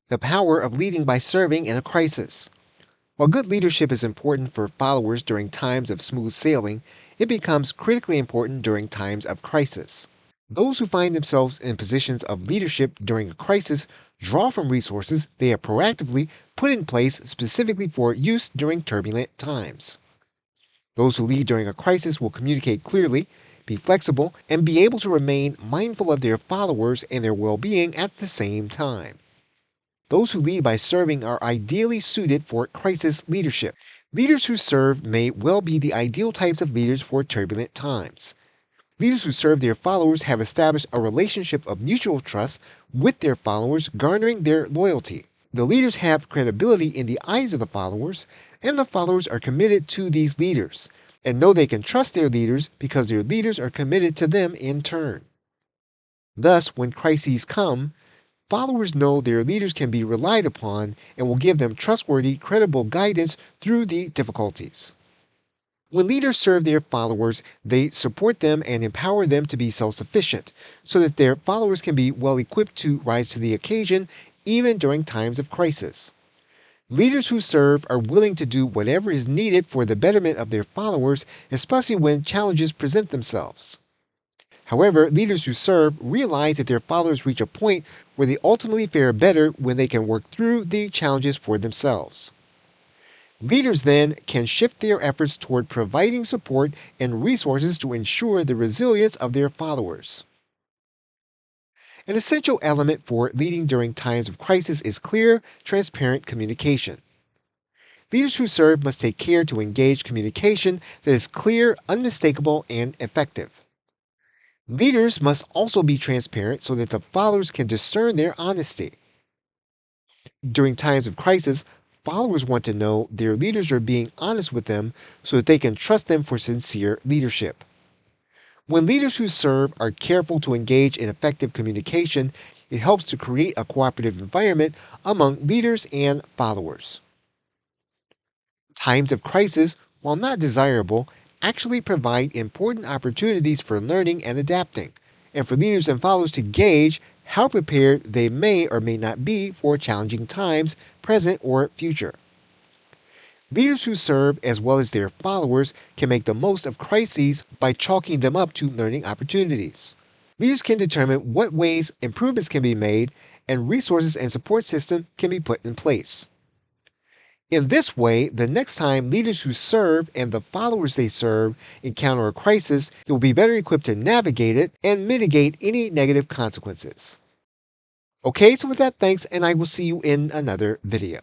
The power of leading by serving in a crisis. While good leadership is important for followers during times of smooth sailing, it becomes critically important during times of crisis. Those who find themselves in positions of leadership during a crisis draw from resources they have proactively put in place specifically for use during turbulent times. Those who lead during a crisis will communicate clearly, be flexible, and be able to remain mindful of their followers and their well being at the same time. Those who lead by serving are ideally suited for crisis leadership. Leaders who serve may well be the ideal types of leaders for turbulent times. Leaders who serve their followers have established a relationship of mutual trust with their followers, garnering their loyalty. The leaders have credibility in the eyes of the followers, and the followers are committed to these leaders and know they can trust their leaders because their leaders are committed to them in turn. Thus, when crises come, followers know their leaders can be relied upon and will give them trustworthy, credible guidance through the difficulties. When leaders serve their followers, they support them and empower them to be self sufficient so that their followers can be well equipped to rise to the occasion even during times of crisis. Leaders who serve are willing to do whatever is needed for the betterment of their followers, especially when challenges present themselves. However, leaders who serve realize that their followers reach a point where they ultimately fare better when they can work through the challenges for themselves. Leaders then can shift their efforts toward providing support and resources to ensure the resilience of their followers. An essential element for leading during times of crisis is clear, transparent communication. Leaders who serve must take care to engage communication that is clear, unmistakable, and effective. Leaders must also be transparent so that the followers can discern their honesty. During times of crisis, followers want to know their leaders are being honest with them so that they can trust them for sincere leadership. When leaders who serve are careful to engage in effective communication, it helps to create a cooperative environment among leaders and followers. Times of crisis, while not desirable, actually provide important opportunities for learning and adapting, and for leaders and followers to gauge how prepared they may or may not be for challenging times, present or future. Leaders who serve, as well as their followers, can make the most of crises by chalking them up to learning opportunities. Leaders can determine what ways improvements can be made and resources and support system can be put in place. In this way, the next time leaders who serve and the followers they serve encounter a crisis, they will be better equipped to navigate it and mitigate any negative consequences. Okay, so with that, thanks, and I will see you in another video.